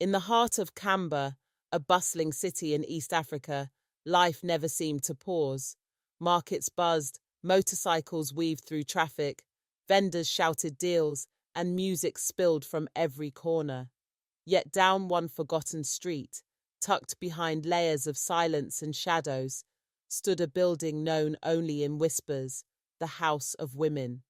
In the heart of Kamba, a bustling city in East Africa, life never seemed to pause. Markets buzzed, motorcycles weaved through traffic, vendors shouted deals, and music spilled from every corner. Yet down one forgotten street, tucked behind layers of silence and shadows, stood a building known only in whispers, the House of Women.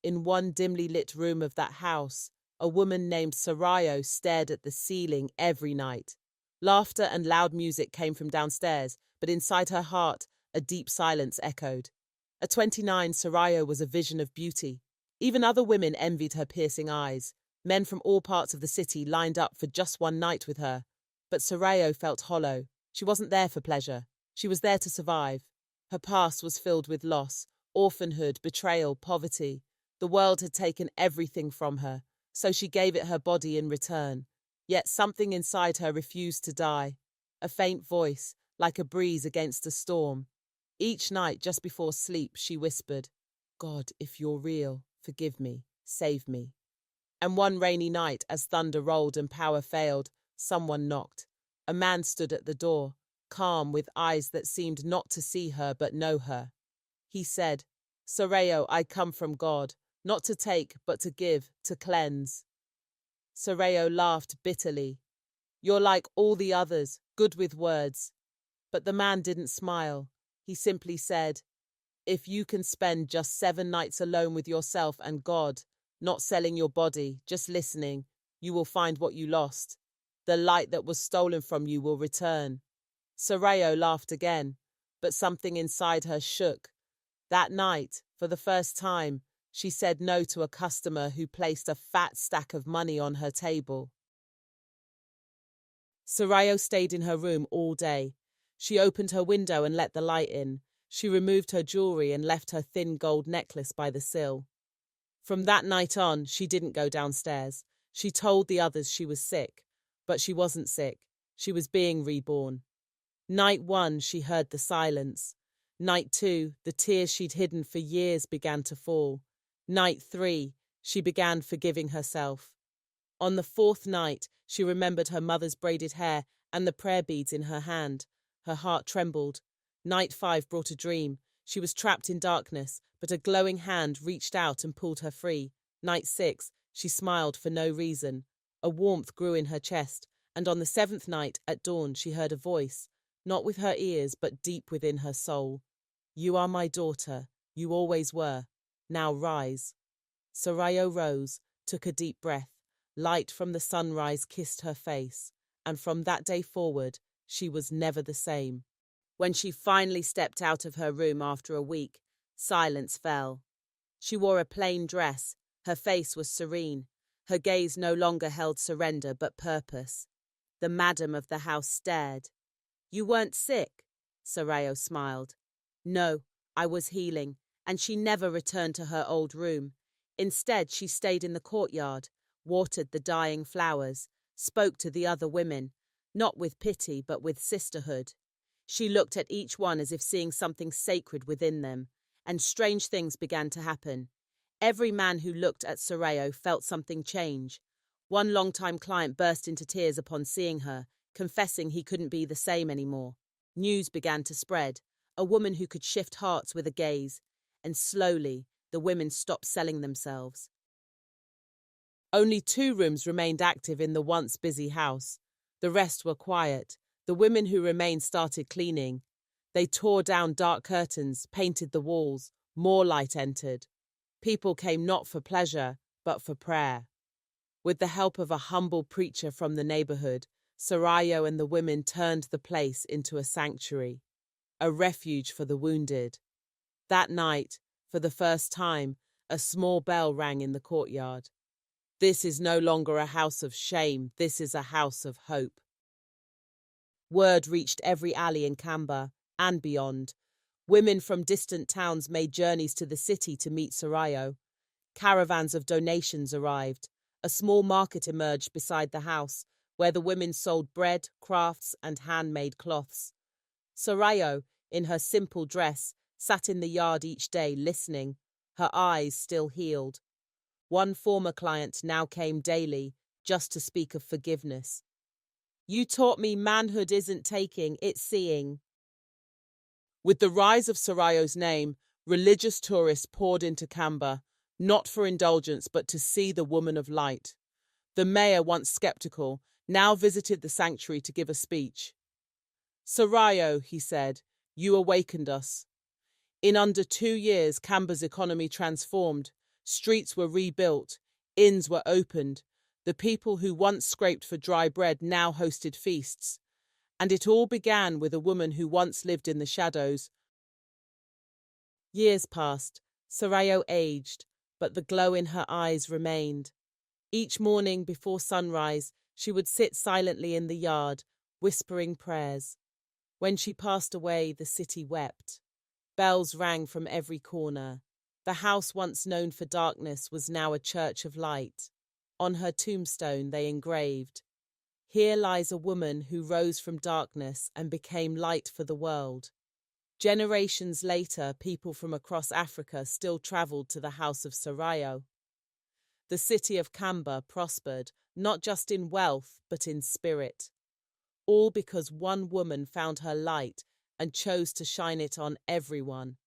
In one dimly lit room of that house, a woman named Sarayo stared at the ceiling every night. Laughter and loud music came from downstairs, but inside her heart, a deep silence echoed. At 29, Sarayo was a vision of beauty. Even other women envied her piercing eyes. Men from all parts of the city lined up for just one night with her. But Sarayo felt hollow. She wasn't there for pleasure. She was there to survive. Her past was filled with loss, orphanhood, betrayal, poverty. The world had taken everything from her, so she gave it her body in return. Yet something inside her refused to die. A faint voice, like a breeze against a storm. Each night, just before sleep, she whispered, "God, if you're real, forgive me, save me." And one rainy night, as thunder rolled and power failed, someone knocked. A man stood at the door, calm, with eyes that seemed not to see her but know her. He said, "Sarayo, I come from God, not to take, but to give, to cleanse." Sarayo laughed bitterly. "You're like all the others, good with words." But the man didn't smile. He simply said, "If you can spend just 7 nights alone with yourself and God, not selling your body, just listening, you will find what you lost. The light that was stolen from you will return." Sarayo laughed again, but something inside her shook. That night, for the first time, she said no to a customer who placed a fat stack of money on her table. Sarayo stayed in her room all day. She opened her window and let the light in. She removed her jewelry and left her thin gold necklace by the sill. From that night on, she didn't go downstairs. She told the others she was sick, but she wasn't sick. She was being reborn. Night 1, she heard the silence. Night 2, the tears she'd hidden for years began to fall. Night 3, she began forgiving herself. On the 4th night, she remembered her mother's braided hair and the prayer beads in her hand. Her heart trembled. Night 5 brought a dream. She was trapped in darkness, but a glowing hand reached out and pulled her free. Night 6, she smiled for no reason. A warmth grew in her chest, and on the 7th night, at dawn, she heard a voice, not with her ears, but deep within her soul. "You are my daughter. You always were. Now rise." Sarayo rose, took a deep breath. Light from the sunrise kissed her face, and from that day forward, she was never the same. When she finally stepped out of her room after a week, silence fell. She wore a plain dress. Her face was serene. Her gaze no longer held surrender but purpose. The madam of the house stared. "You weren't sick?" Sarayo smiled. "No, I was healing," and she never returned to her old room. Instead, she stayed in the courtyard, watered the dying flowers, spoke to the other women, not with pity but with sisterhood. She looked at each one as if seeing something sacred within them, and strange things began to happen. Every man who looked at Sarayo felt something change. One longtime client burst into tears upon seeing her, confessing he couldn't be the same anymore. News began to spread, a woman who could shift hearts with a gaze, and slowly the women stopped selling themselves. Only 2 rooms remained active in the once busy house. The rest were quiet. The women who remained started cleaning. They tore down dark curtains, painted the walls. More light entered. People came not for pleasure, but for prayer. With the help of a humble preacher from the neighborhood, Sarayo and the women turned the place into a sanctuary, a refuge for the wounded. That night, for the first time, a small bell rang in the courtyard. This is no longer a house of shame, this is a house of hope. Word reached every alley in Kamba and beyond. Women from distant towns made journeys to the city to meet Sarayo. Caravans of donations arrived. A small market emerged beside the house, where the women sold bread, crafts, and handmade cloths. Sarayo, in her simple dress, sat in the yard each day listening, her eyes still healed. One former client now came daily, just to speak of forgiveness. You taught me manhood isn't taking, it's seeing. With the rise of Sarayo's name, religious tourists poured into Kamba, not for indulgence but to see the woman of light. The mayor, once skeptical, now visited the sanctuary to give a speech. Sarayo, he said, you awakened us. In under 2 years, Kamba's economy transformed. Streets were rebuilt, inns were opened. The people who once scraped for dry bread now hosted feasts. And it all began with a woman who once lived in the shadows. Years passed. Sarayo aged, but the glow in her eyes remained. Each morning before sunrise, she would sit silently in the yard, whispering prayers. When she passed away, the city wept. Bells rang from every corner. The house once known for darkness was now a church of light. On her tombstone they engraved, "Here lies a woman who rose from darkness and became light for the world." Generations later, people from across Africa still travelled to the house of Sarayo. The city of Kamba prospered, not just in wealth, but in spirit. All because one woman found her light and chose to shine it on everyone.